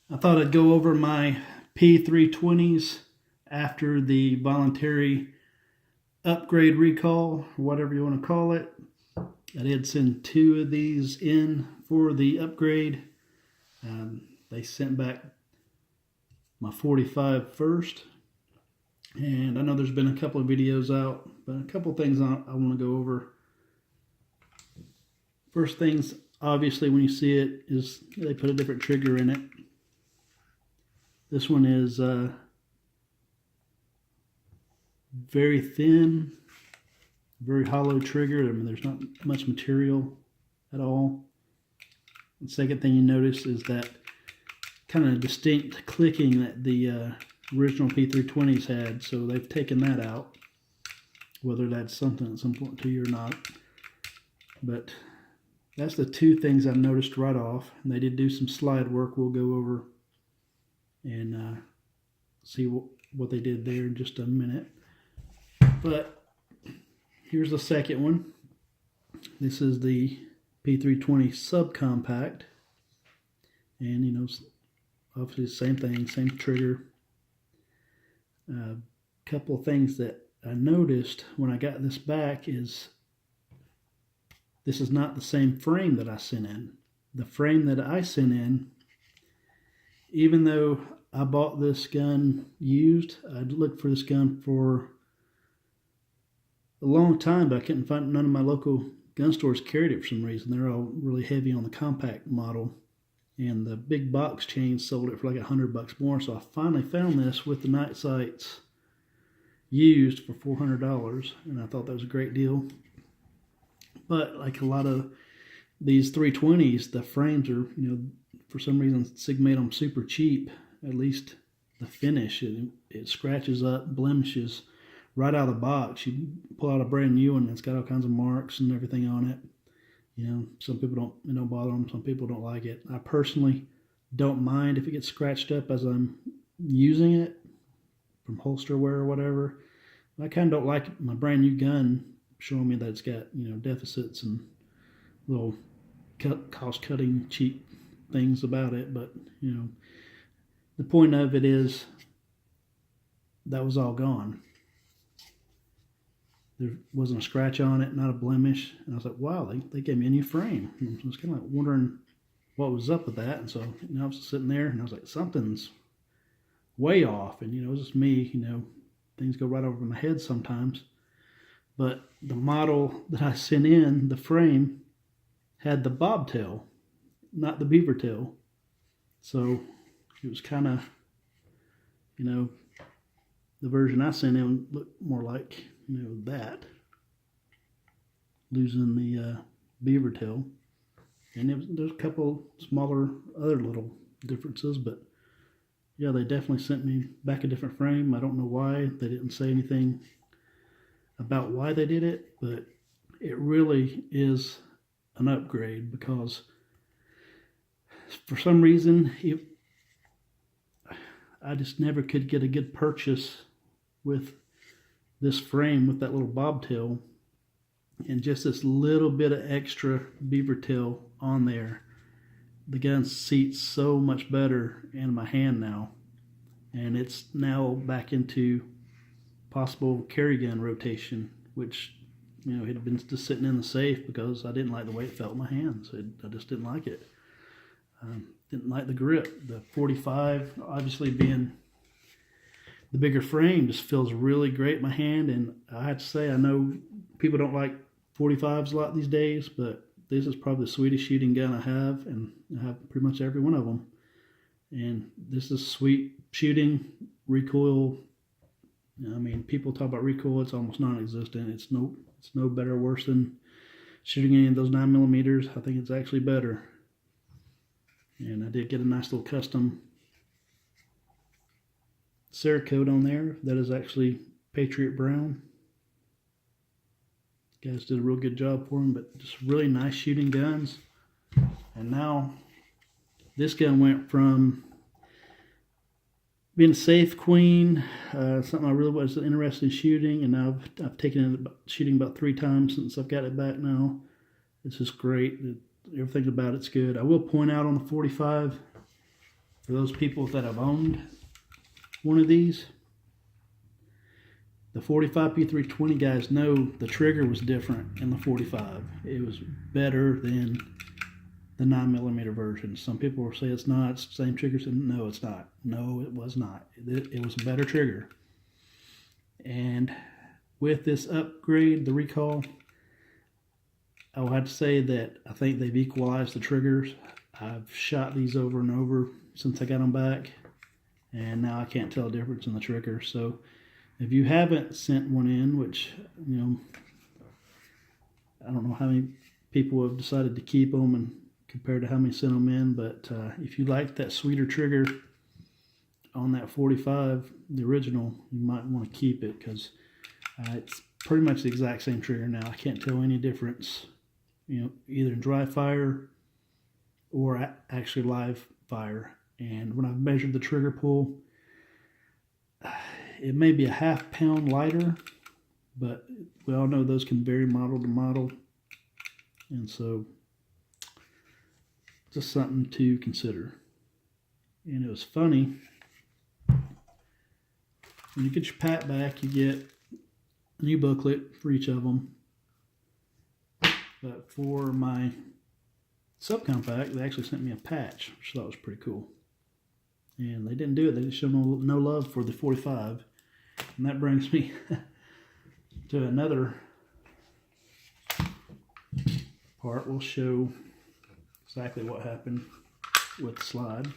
I thought I'd go over my P320s after the voluntary upgrade recall, or whatever you want to call it. I did send 2 of these in for the upgrade. They sent back my 45 first. And I know there's been a couple of videos out, but a couple of things I want to go over. First things, obviously, when you see it, is they put a different trigger in it. This one is very thin, very hollow trigger. I mean, there's not much material at all. The second thing you notice is that kind of distinct clicking that the original P320s had, so they've taken that out, whether that's something that's important to you or not. But that's the 2 things I've noticed right off, and they did do some slide work we'll go over and see what they did there in just a minute. But here's the second one. This is the P320 subcompact, and you know, obviously same thing, same trigger. Couple of things that I noticed when I got this back is this is not the same frame that I sent in. The frame that I sent in, even though I bought this gun used, I'd looked for this gun for a long time, but I couldn't find, none of my local gun stores carried it for some reason. They're all really heavy on the compact model, and the big box chain sold it for like $100 more. So I finally found this with the night sights used for $400, and I thought that was a great deal. But like a lot of these 320s, the frames are, you know, for some reason Sig made them super cheap. At least the finish, it scratches up, blemishes right out of the box. You pull out a brand new one, it's got all kinds of marks and everything on it. You know, some people don't bother them, some people don't like it. I personally don't mind if it gets scratched up as I'm using it from holster wear or whatever. I kind of don't like my brand new gun showing me that it's got, you know, deficits and little cost-cutting cheap things about it. But, you know, the point of it is that was all gone. There wasn't a scratch on it, not a blemish. And I was like, wow, they gave me a new frame. And I was kind of like wondering what was up with that. And so, you know, I was sitting there and I was like, something's way off. And, you know, it was just me, you know, things go right over my head sometimes. But the model that I sent in, the frame, had the bobtail, not the beaver tail. So it was kind of, you know, the version I sent in looked more like, you know, that, losing the beaver tail. And there's a couple smaller other little differences, but yeah, they definitely sent me back a different frame. I don't know why. They didn't say anything about why they did it, but it really is an upgrade, because for some reason I just never could get a good purchase with this frame with that little bobtail and just this little bit of extra beaver tail on there. The gun seats so much better in my hand now, and it's now back into possible carry gun rotation, which, you know, it had been just sitting in the safe because I didn't like the way it felt in my hands. I just didn't like it. Didn't like the grip. The 45, obviously being the bigger frame, just feels really great in my hand. And I have to say, I know people don't like 45s a lot these days, but this is probably the sweetest shooting gun I have, and I have pretty much every one of them. And this is sweet shooting. Recoil, I mean, people talk about recoil, it's almost non-existent. It's no better or worse than shooting any of those 9mm. I think it's actually better. And I did get a nice little custom Cerakote on there that is actually Patriot Brown. Guys did a real good job for them, but just really nice shooting guns. And now this gun went from being a safe queen, something I really was interested in shooting, and now I've taken it shooting about 3 times since I've got it back now. It's just great. Everything about it's good. I will point out on the 45, For those people that have owned one of these, the 45 P320 guys know the trigger was different in the 45. It was better than the 9mm version. Some people will say it's not, it's the same trigger. No, it's not. No, it was not. It was a better trigger. And with this upgrade, the Recall, I will have to say that I think they've equalized the triggers. I've shot these over and over since I got them back, and now I can't tell a difference in the trigger. So if you haven't sent one in, which, you know, I don't know how many people have decided to keep them and compared to how many sent them in, but if you like that sweeter trigger on that 45, the original, you might want to keep it, because it's pretty much the exact same trigger now. I can't tell any difference, you know, either in dry fire or actually live fire. And when I've measured the trigger pull, it may be a ½ pound lighter, but we all know those can vary model to model, and so just something to consider. And it was funny, when you get your pack back, you get a new booklet for each of them, but for my subcompact, they actually sent me a patch, which I thought was pretty cool. And they didn't do it. They just showed no love for the 45. And that brings me to another part. We'll show exactly what happened with the slide.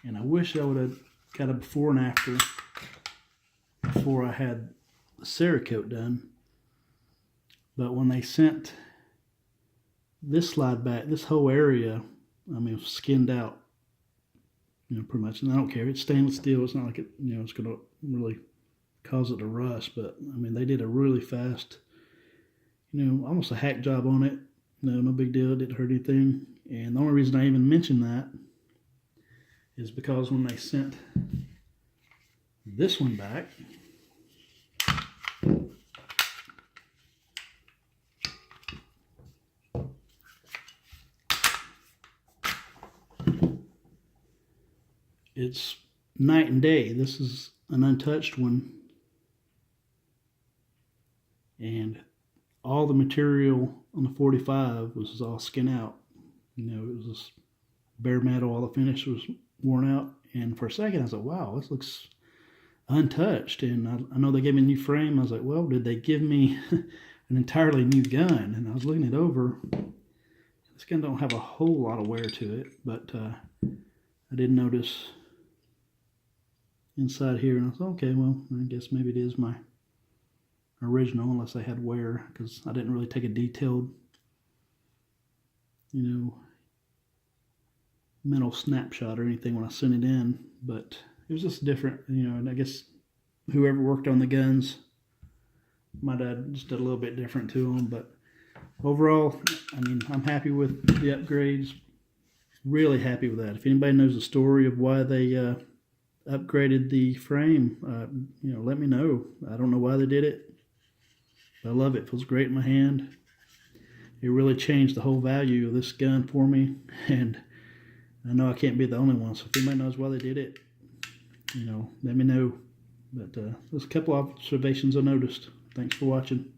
And I wish I would have got a before and after before I had the Cerakote done. But when they sent this slide back, this whole area, I mean, it was skinned out. You know, pretty much, and I don't care. It's stainless steel. It's not like it, you know, it's going to really cause it to rust. But I mean, they did a really fast, you know, almost a hack job on it. No big deal. It didn't hurt anything. And the only reason I even mention that is because when they sent this one back, it's night and day. This is an untouched one, and all the material on the 45 was all skin out. You know, it was just bare metal. All the finish was worn out, and for a second I was like, wow, this looks untouched. And I know they gave me a new frame. I was like, well, did they give me an entirely new gun? And I was looking it over. This gun don't have a whole lot of wear to it, but I did notice inside here, and I thought, okay, well, I guess maybe it is my original, unless I had wear, because I didn't really take a detailed, you know, mental snapshot or anything when I sent it in. But it was just different, you know, and I guess whoever worked on the guns might have just did a little bit different to them. But overall, I mean, I'm happy with the upgrades. Really happy with that. If anybody knows the story of why they upgraded the frame, you know, let me know. I don't know why they did it. I love it. It feels great in my hand. It really changed the whole value of this gun for me, and I know I can't be the only one. So if anybody knows why they did it, you know, let me know. But there's a couple of observations I noticed. Thanks for watching.